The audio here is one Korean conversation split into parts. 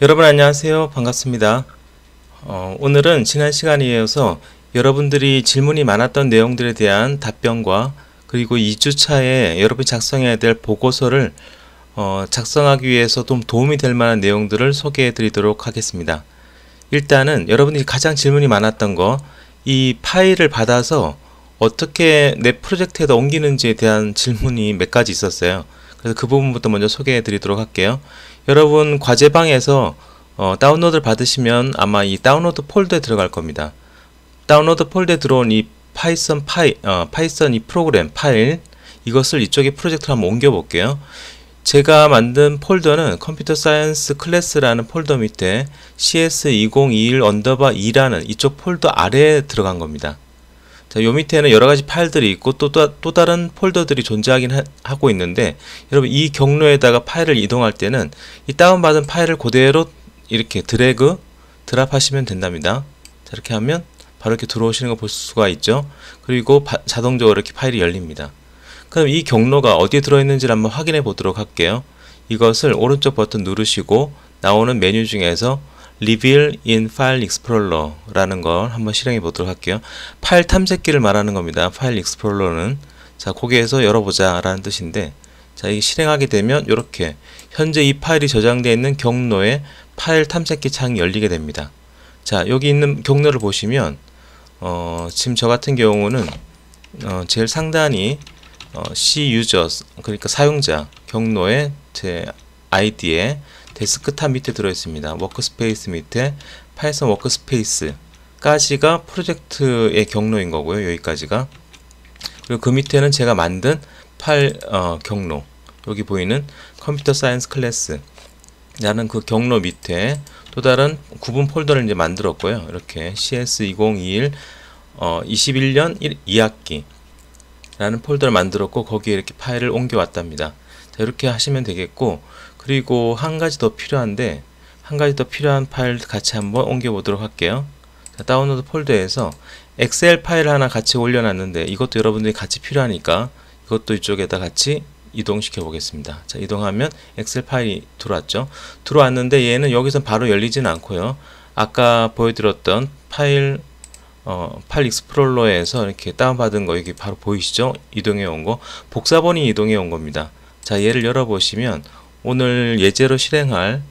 여러분 안녕하세요. 반갑습니다. 오늘은 지난 시간에 이어서 여러분들이 질문이 많았던 내용들에 대한 답변과 그리고 2주차에 여러분이 작성해야 될 보고서를 작성하기 위해서 좀 도움이 될 만한 내용들을 소개해 드리도록 하겠습니다. 일단은 여러분들이 가장 질문이 많았던 거, 이 파일을 받아서 어떻게 내 프로젝트에다 옮기는지에 대한 질문이 몇 가지 있었어요. 그래서 그 부분부터 먼저 소개해 드리도록 할게요. 여러분 과제방에서 다운로드를 받으시면 아마 이 다운로드 폴더에 들어갈 겁니다. 다운로드 폴더에 들어온 이 파이썬 이 프로그램 파일, 이것을 이쪽에 프로젝트로 한번 옮겨 볼게요. 제가 만든 폴더는 컴퓨터 사이언스 클래스라는 폴더 밑에 cs2021_2라는 이쪽 폴더 아래에 들어간 겁니다. 자, 요 밑에는 여러가지 파일들이 있고 또 다른 폴더들이 존재하긴 하고 있는데, 여러분 이 경로에다가 파일을 이동할 때는 이 다운받은 파일을 그대로 이렇게 드래그 드랍 하시면 된답니다. 자, 이렇게 하면 바로 이렇게 들어오시는 거 볼 수가 있죠. 그리고 자동적으로 이렇게 파일이 열립니다. 그럼 이 경로가 어디에 들어있는지를 한번 확인해 보도록 할게요. 이것을 오른쪽 버튼 누르시고 나오는 메뉴 중에서 Reveal in File Explorer 라는 걸 한번 실행해 보도록 할게요. 파일 탐색기를 말하는 겁니다. 파일 익스플로러는. 자, 거기에서 열어보자 라는 뜻인데, 자, 이 실행하게 되면 이렇게 현재 이 파일이 저장되어 있는 경로에 파일 탐색기 창이 열리게 됩니다. 자, 여기 있는 경로를 보시면 지금 저 같은 경우는 제일 상단이 C users, 그러니까 사용자 경로에 제 아이디에 데스크탑 밑에 들어있습니다. 워크스페이스 밑에 파이썬 워크스페이스까지가 프로젝트의 경로인 거고요. 여기까지가. 그리고 그 밑에는 제가 만든 파일 경로, 여기 보이는 컴퓨터 사이언스 클래스 라는 그 경로 밑에 또 다른 구분 폴더를 이제 만들었고요. 이렇게 CS2021 21년 2학기 라는 폴더를 만들었고, 거기에 이렇게 파일을 옮겨 왔답니다. 자, 이렇게 하시면 되겠고, 그리고 한 가지 더 필요한데, 한 가지 더 필요한 파일 같이 한번 옮겨 보도록 할게요. 자, 다운로드 폴더에서 엑셀 파일 하나 같이 올려놨는데, 이것도 여러분들이 같이 필요하니까 이것도 이쪽에다 같이 이동시켜 보겠습니다. 자, 이동하면 엑셀 파일이 들어왔죠. 들어왔는데 얘는 여기서 바로 열리진 않고요. 아까 보여드렸던 파일 익스플로러에서 이렇게 다운받은 거 여기 바로 보이시죠? 이동해 온 거, 복사본이 이동해 온 겁니다. 자, 얘를 열어보시면 오늘 예제로 실행할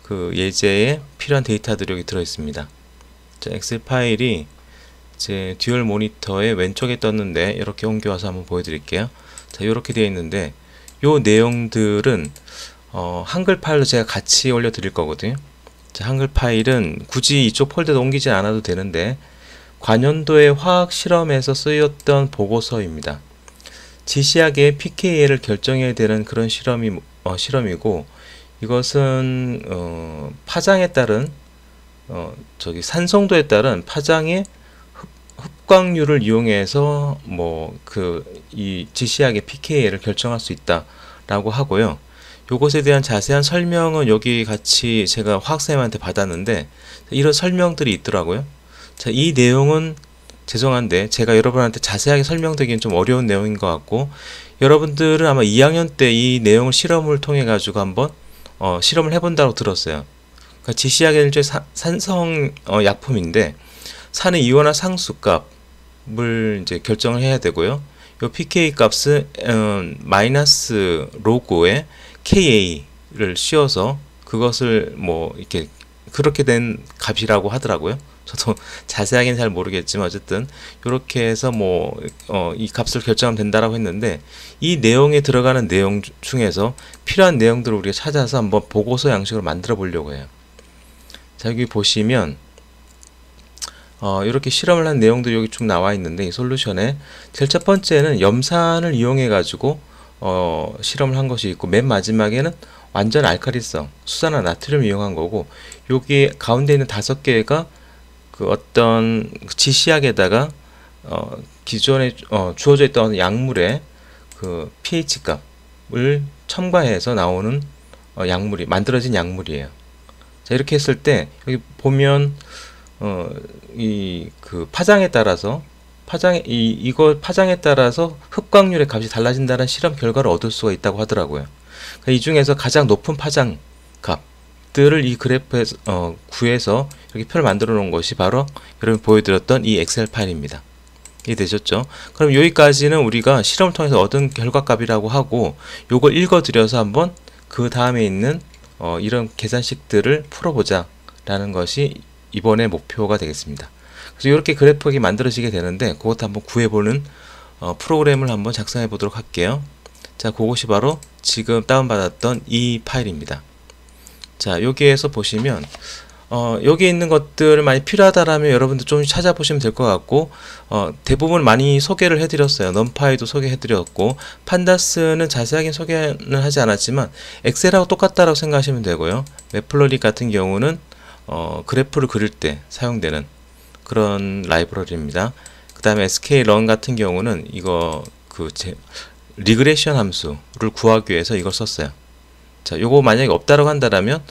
그 예제에 필요한 데이터들이 여기 들어있습니다. 자, 엑셀 파일이 제 듀얼 모니터의 왼쪽에 떴는데 이렇게 옮겨와서 한번 보여드릴게요. 자, 이렇게 되어 있는데 요 내용들은 한글 파일로 제가 같이 올려드릴 거거든요. 자, 한글 파일은 굳이 이쪽 폴더에 옮기지 않아도 되는데, 관연도의 화학 실험에서 쓰였던 보고서입니다. 지시하게 pKa를 결정해야 되는 그런 실험이고, 이것은 파장에 따른 산성도에 따른 파장의 흡광률을 이용해서 이 지시하게 pKa를 결정할 수 있다라고 하고요. 요것에 대한 자세한 설명은 여기 같이 제가 화학쌤한테 받았는데 이런 설명들이 있더라고요. 자, 이 내용은 죄송한데 제가 여러분한테 자세하게 설명드리기는 좀 어려운 내용인 것 같고, 여러분들은 아마 2학년 때 이 내용을 실험을 통해 가지고 한번 실험을 해본다고 들었어요. 그러니까 지시하게는 산성 약품인데 산의 이온화 상수값을 이제 결정을 해야 되고요. 요 pK 값은 마이너스 로그에 Ka를 씌워서 그것을 이렇게 그렇게 된 값이라고 하더라고요. 저도 자세하게는 잘 모르겠지만 어쨌든 이렇게 해서 이 값을 결정하면 된다라고 했는데, 이 내용에 들어가는 내용 중에서 필요한 내용들을 우리가 찾아서 한번 보고서 양식으로 만들어 보려고 해요. 자, 여기 보시면 이렇게 실험을 한 내용들이 여기 쭉 나와 있는데, 이 솔루션에 제일 첫 번째는 염산을 이용해 가지고 실험을 한 것이 있고, 맨 마지막에는 완전 알칼리성 수산화 나트륨을 이용한 거고, 여기 가운데 있는 5개가 그 어떤 지시약에다가 기존에 주어져 있던 약물의 그 pH 값을 첨가해서 나오는 만들어진 약물이에요. 자, 이렇게 했을 때 여기 보면 이 그 파장에 따라서 파장에 따라서 흡광률의 값이 달라진다는 실험 결과를 얻을 수가 있다고 하더라고요. 이 중에서 가장 높은 파장 값 것들을 이 그래프에서 구해서 이렇게 표를 만들어 놓은 것이 바로 여러분 보여드렸던 이 엑셀 파일입니다. 이해되셨죠? 그럼 여기까지는 우리가 실험을 통해서 얻은 결과값이라고 하고, 요걸 읽어드려서 한번 그 다음에 있는 이런 계산식들을 풀어보자 라는 것이 이번의 목표가 되겠습니다. 그래서 이렇게 그래프가 만들어지게 되는데, 그것도 한번 구해보는 프로그램을 한번 작성해 보도록 할게요. 자, 그것이 바로 지금 다운받았던 이 파일입니다. 자, 여기에서 보시면 여기 있는 것들을 많이 필요하다라면 여러분들 좀 찾아보시면 될 것 같고, 대부분 많이 소개를 해드렸어요. 넘파이도 소개해드렸고, 판다스는 자세하게 소개는 하지 않았지만 엑셀하고 똑같다라고 생각하시면 되고요. 매플로릭 같은 경우는 그래프를 그릴 때 사용되는 그런 라이브러리입니다. 그 다음에 sklearn 같은 경우는 이거 리그레션 함수를 구하기 위해서 이걸 썼어요. 자, 요거 만약에 없다라고 한다면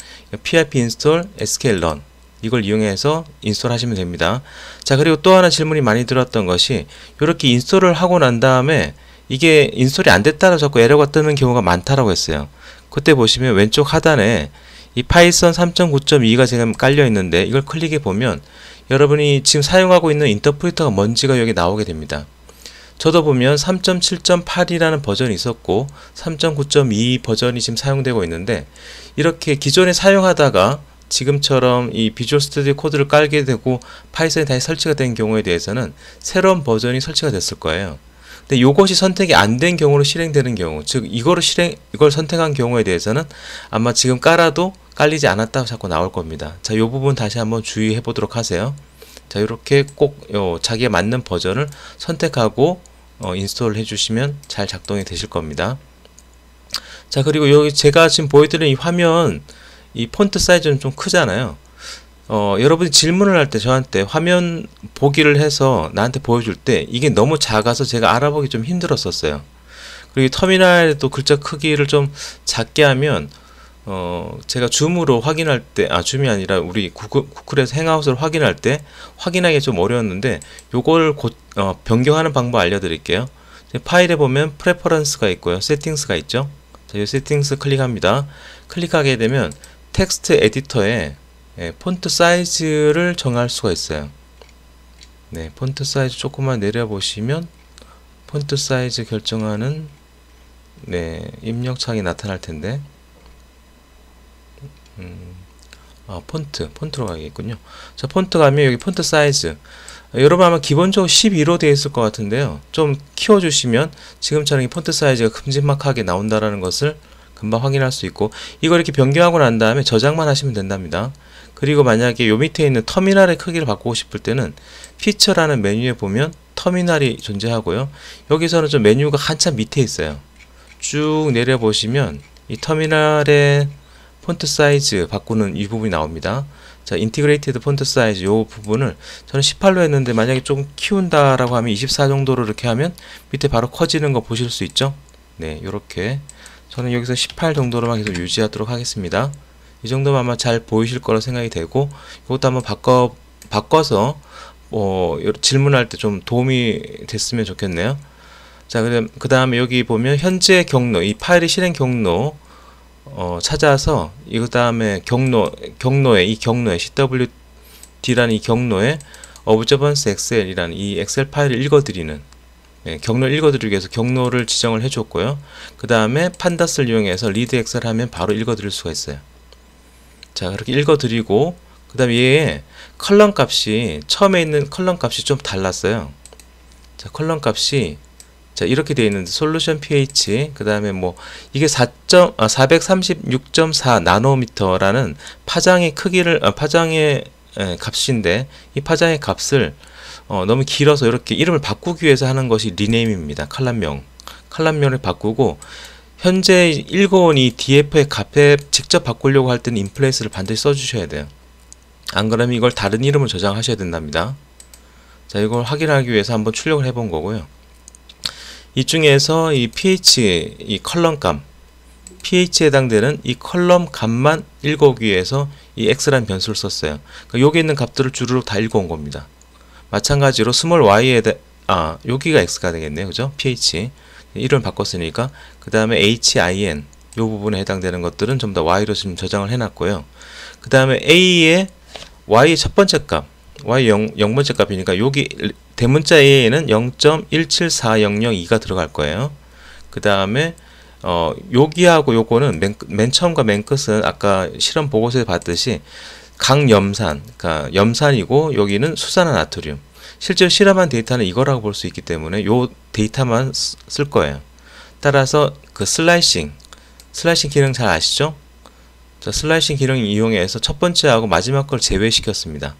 pip install sklearn 이걸 이용해서 인스톨 하시면 됩니다. 자, 그리고 또 하나 질문이 많이 들었던 것이, 이렇게 인스톨을 하고 난 다음에 이게 인스톨이 안 됐다고 자꾸 에러가 뜨는 경우가 많다라고 했어요. 그때 보시면 왼쪽 하단에 이 파이썬 3.9.2가 지금 깔려 있는데, 이걸 클릭해 보면 여러분이 지금 사용하고 있는 인터프리터가 뭔지가 여기 나오게 됩니다. 저도 보면 3.7.8이라는 버전이 있었고 3.9.2 버전이 지금 사용되고 있는데, 이렇게 기존에 사용하다가 지금처럼 이 비주얼 스튜디오 코드를 깔게 되고 파이썬이 다시 설치가 된 경우에 대해서는 새로운 버전이 설치가 됐을 거예요. 근데 이것이 선택이 안 된 경우로 실행되는 경우, 즉 이걸 선택한 경우에 대해서는 아마 지금 깔아도 깔리지 않았다고 자꾸 나올 겁니다. 자, 이 부분 다시 한번 주의해 보도록 하세요. 자, 이렇게 꼭 자기에 맞는 버전을 선택하고 인스톨 해주시면 잘 작동이 되실 겁니다. 자, 그리고 여기 제가 지금 보여드린 이 화면, 이 폰트 사이즈는 좀 크잖아요. 여러분이 질문을 할 때 저한테 화면 보기를 해서 나한테 보여줄 때 이게 너무 작아서 제가 알아보기 좀 힘들었었어요. 그리고 터미널에도 글자 크기를 좀 작게 하면 제가 줌으로 확인할 때, 줌이 아니라 우리 구글에서 행아웃을 확인할 때 확인하기 좀 어려웠는데, 요걸 변경하는 방법 알려드릴게요. 파일에 보면 프레퍼런스가 있고요, 세팅스가 있죠. 자, 이 세팅스 클릭합니다. 클릭하게 되면 텍스트 에디터에 폰트 사이즈를 정할 수가 있어요. 네, 폰트 사이즈 조금만 내려보시면 폰트 사이즈 결정하는 입력창이 나타날 텐데, 폰트로 가겠군요. 자, 폰트 가면 여기 폰트 사이즈, 여러분 아마 기본적으로 12로 되어 있을 것 같은데요, 좀 키워주시면 지금처럼 이 폰트 사이즈가 큼지막하게 나온다라는 것을 금방 확인할 수 있고, 이걸 이렇게 변경하고 난 다음에 저장만 하시면 된답니다. 그리고 만약에 요 밑에 있는 터미널의 크기를 바꾸고 싶을 때는 피처라는 메뉴에 보면 터미널이 존재하고요, 여기서는 좀 메뉴가 한참 밑에 있어요. 쭉 내려보시면 이 터미널의 폰트 사이즈 바꾸는 이 부분이 나옵니다. 자, 인티그레이티드 폰트 사이즈 요 부분을 저는 18로 했는데, 만약에 좀 키운다라고 하면 24 정도로 이렇게 하면 밑에 바로 커지는 거 보실 수 있죠. 네, 요렇게 저는 여기서 18 정도로만 계속 유지하도록 하겠습니다. 이 정도면 아마 잘 보이실 거라 생각이 되고, 이것도 한번 바꿔서 질문할 때 좀 도움이 됐으면 좋겠네요. 자, 그 다음에 여기 보면 현재 경로, 이 파일의 실행 경로 찾아서 그 다음에 경로에 CWD라는 이 경로에 observance excel이라는 이 엑셀 파일을 읽어드리는, 경로를 읽어드리기 위해서 경로를 지정을 해줬고요. 그 다음에 판다스를 이용해서 read excel 하면 바로 읽어드릴 수가 있어요. 자, 그렇게 읽어드리고, 그 다음에 얘의 컬럼 값이, 처음에 있는 컬럼 값이 좀 달랐어요. 자, 컬럼 값이 이렇게 되어 있는데, 솔루션 pH, 그 다음에 이게 436.4 나노미터라는 파장의 크기를, 파장의 값인데, 이 파장의 값을 너무 길어서 이렇게 이름을 바꾸기 위해서 하는 것이 리네임입니다. 칼럼명을 바꾸고, 현재 읽어온 이 df의 값에 직접 바꾸려고 할 때는 인플레이스를 반드시 써주셔야 돼요. 안 그러면 이걸 다른 이름을 저장하셔야 된답니다. 자, 이걸 확인하기 위해서 한번 출력을 해본 거고요. 이 중에서 이 pH, 이 컬럼 값, pH에 해당되는 이 컬럼 값만 읽어오기 위해서 이 x라는 변수를 썼어요. 그러니까 여기 있는 값들을 주르륵 다 읽어온 겁니다. 마찬가지로 스몰 y에 여기가 x가 되겠네요. 그죠? pH 이름을 바꿨으니까. 그 다음에 hin, 이 부분에 해당되는 것들은 전부 다 y로 지금 저장을 해놨고요. 그 다음에 a의 y의 첫 번째 값, y 0번째 값이니까 여기 대문자 a에는 0.174002가 들어갈 거예요. 그 다음에 여기하고 요거는 맨 처음과 맨 끝은 아까 실험 보고서에 봤듯이 강염산, 그러니까 염산이고 여기는 수산화나트륨. 실제로 실험한 데이터는 이거라고 볼 수 있기 때문에 요 데이터만 쓸 거예요. 따라서 그 슬라이싱 기능 잘 아시죠? 자, 슬라이싱 기능 이용해서 첫 번째하고 마지막 걸 제외시켰습니다.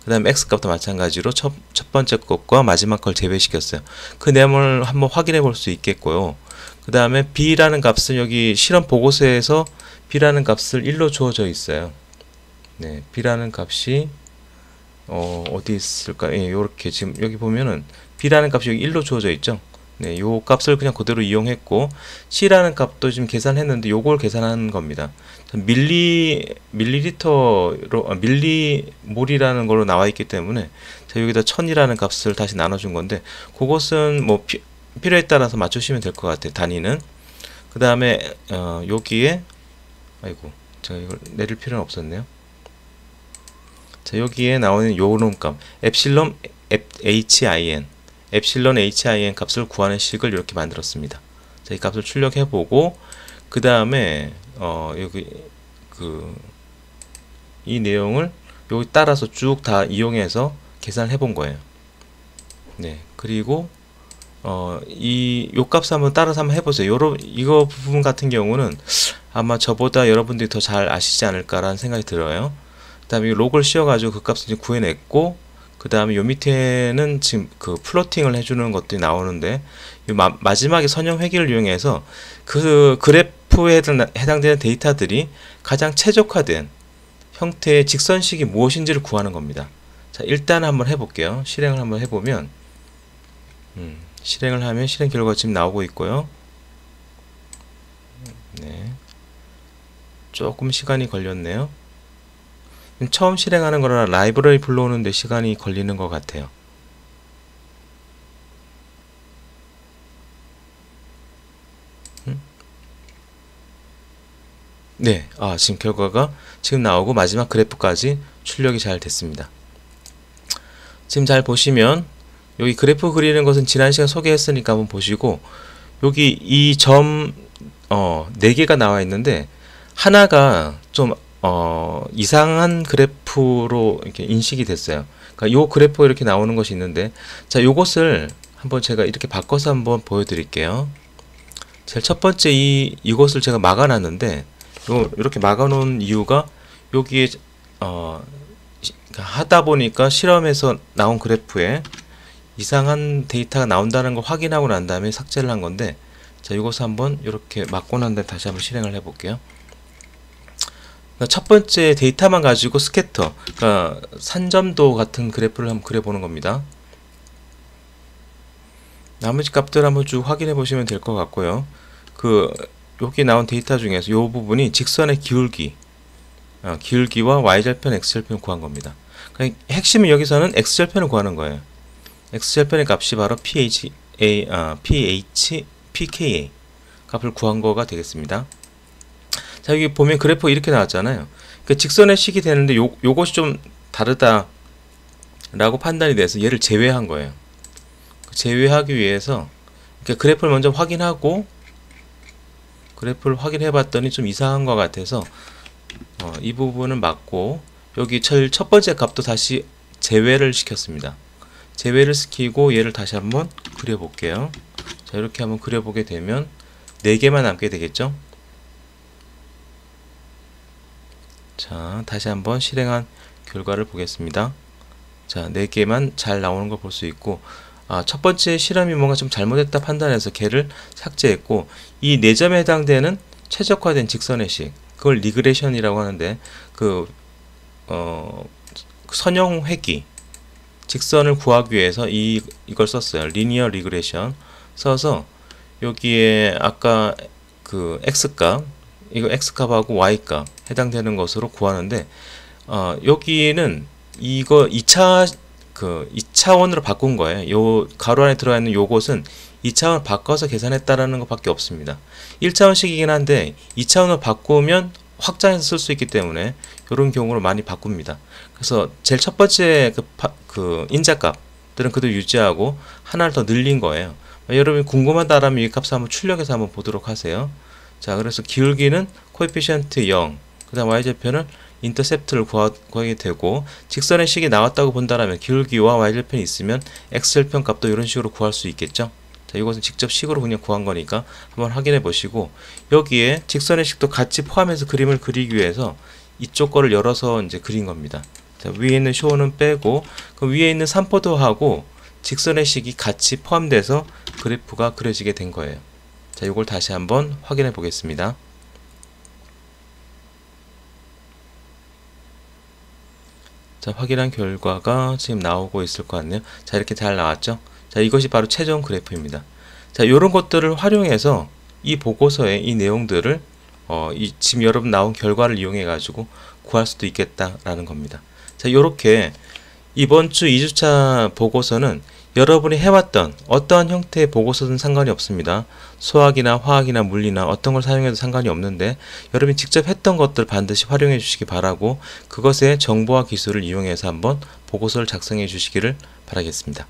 그 다음에 x값도 마찬가지로 첫 번째 것과 마지막 걸 제외시켰어요. 그 내용을 한번 확인해 볼 수 있겠고요. 그 다음에 b라는 값은 여기 실험 보고서에서 b라는 값을 1로 주어져 있어요. 네, b라는 값이 어디 있을까? 예, 요렇게 지금 여기 보면은 b라는 값이 여기 1로 주어져 있죠. 네, 요 값을 그냥 그대로 이용했고 c라는 값도 지금 계산했는데 요걸 계산한 겁니다. 밀리리터로 밀리몰이라는 걸로 나와 있기 때문에 자, 여기다 1000이라는 값을 다시 나눠준 건데 그것은 뭐 필요에 따라서 맞추시면 될 것 같아요. 단위는. 그 다음에 여기에 아이고 제가 이걸 내릴 필요는 없었네요. 자, 여기에 나오는 요놈 값 엡실론 HIN 엡실론 HIN 값을 구하는 식을 이렇게 만들었습니다. 자, 이 값을 출력해 보고 그 다음에 여기 이 내용을 여기 따라서 쭉 다 이용해서 계산을 해 본 거예요. 네, 그리고 요 값을 한번 따라서 한번 해보세요. 이거 부분 같은 경우는 아마 저보다 여러분들이 더 잘 아시지 않을까라는 생각이 들어요. 그 다음에 로그를 씌워가지고 그 값을 이제 구해냈고, 그 다음에 요 밑에는 지금 그 플로팅을 해주는 것들이 나오는데, 마지막에 선형 회귀를 이용해서 그 그래프에 해당되는 데이터들이 가장 최적화된 형태의 직선식이 무엇인지를 구하는 겁니다. 자, 일단 한번 해볼게요. 실행을 한번 해보면, 실행을 하면 실행 결과가 지금 나오고 있고요. 네. 조금 시간이 걸렸네요. 처음 실행하는 거라 라이브러리 불러오는데 시간이 걸리는 것 같아요. 네, 지금 결과가 지금 나오고 마지막 그래프까지 출력이 잘 됐습니다. 지금 잘 보시면 여기 그래프 그리는 것은 지난 시간 소개했으니까 한번 보시고, 여기 이 점 4개가 나와 있는데 하나가 좀 이상한 그래프로 이렇게 인식이 됐어요. 그러니까 요 그래프 이렇게 나오는 것이 있는데, 자, 요것을 한번 제가 이렇게 바꿔서 한번 보여드릴게요. 제일 첫 번째 이것을 제가 막아놨는데, 이렇게 막아놓은 이유가 여기에 하다 보니까 실험에서 나온 그래프에 이상한 데이터가 나온다는 걸 확인하고 난 다음에 삭제를 한 건데, 자, 이것을 한번 이렇게 막고 난 다음에 다시 한번 실행을 해 볼게요. 첫 번째 데이터만 가지고 스캐터, 그러니까 산점도 같은 그래프를 한번 그려보는 겁니다. 나머지 값들 한번 쭉 확인해 보시면 될 것 같고요. 여기 나온 데이터 중에서 이 부분이 직선의 기울기와 y절편, x절편을 구한 겁니다. 그러니까 핵심은 여기서는 x절편을 구하는 거예요. x절편의 값이 바로 pKa 값을 구한 거가 되겠습니다. 자, 여기 보면 그래프 이렇게 나왔잖아요. 그 직선의 식이 되는데 요것이 좀 다르다 라고 판단이 돼서 얘를 제외한 거예요. 제외하기 위해서 그래프를 먼저 확인하고, 그래프를 확인해 봤더니 좀 이상한 것 같아서 이 부분은 맞고, 여기 첫 번째 값도 다시 제외를 시켰습니다. 제외를 시키고 얘를 다시 한번 그려 볼게요. 자, 이렇게 한번 그려 보게 되면 4개만 남게 되겠죠. 자, 다시 한번 실행한 결과를 보겠습니다. 자, 4개만 잘 나오는 걸 볼 수 있고, 첫 번째 실험이 뭔가 좀 잘못했다 판단해서 걔를 삭제했고, 이 4점에 해당되는 최적화된 직선의 식, 그걸 리그레션이라고 하는데, 선형 회귀, 직선을 구하기 위해서 이걸 썼어요. 리니어 리그레션 써서 여기에 아까 그 x값, 이거 x값하고 y값 해당되는 것으로 구하는데, 여기는 이거 2차 그 2차원으로 바꾼 거예요. 요 가로 안에 들어가 있는 요것은 2차원 바꿔서 계산했다라는 것밖에 없습니다. 1차원식이긴 한데 2차원으로 바꾸면 확장해서 쓸 수 있기 때문에 이런 경우를 많이 바꿉니다. 그래서 제일 첫 번째 그 인자값들은 그대로 유지하고 하나를 더 늘린 거예요. 여러분이 궁금하다라면 이 값을 한번 출력해서 한번 보도록 하세요. 자, 그래서 기울기는 코에피션트 0, 그 다음 y절편은 인터셉트를 구하게 되고, 직선의 식이 나왔다고 본다라면 기울기와 y절편이 있으면 x절편 값도 이런 식으로 구할 수 있겠죠. 자, 이것은 직접 식으로 그냥 구한 거니까 한번 확인해 보시고, 여기에 직선의 식도 같이 포함해서 그림을 그리기 위해서 이쪽 거를 열어서 이제 그린 겁니다. 자, 위에 있는 쇼는 빼고, 그 위에 있는 삼포도하고 직선의 식이 같이 포함돼서 그래프가 그려지게 된 거예요. 자, 이걸 다시 한번 확인해 보겠습니다. 자, 확인한 결과가 지금 나오고 있을 것 같네요. 자, 이렇게 잘 나왔죠? 자, 이것이 바로 최종 그래프입니다. 자, 이런 것들을 활용해서 이 보고서의 이 내용들을 지금 여러분 나온 결과를 이용해 가지고 구할 수도 있겠다라는 겁니다. 자, 이렇게 이번 주 2주차 보고서는 여러분이 해왔던 어떠한 형태의 보고서든 상관이 없습니다. 수학이나 화학이나 물리나 어떤 걸 사용해도 상관이 없는데, 여러분이 직접 했던 것들 반드시 활용해 주시기 바라고, 그것의 정보와 기술을 이용해서 한번 보고서를 작성해 주시기를 바라겠습니다.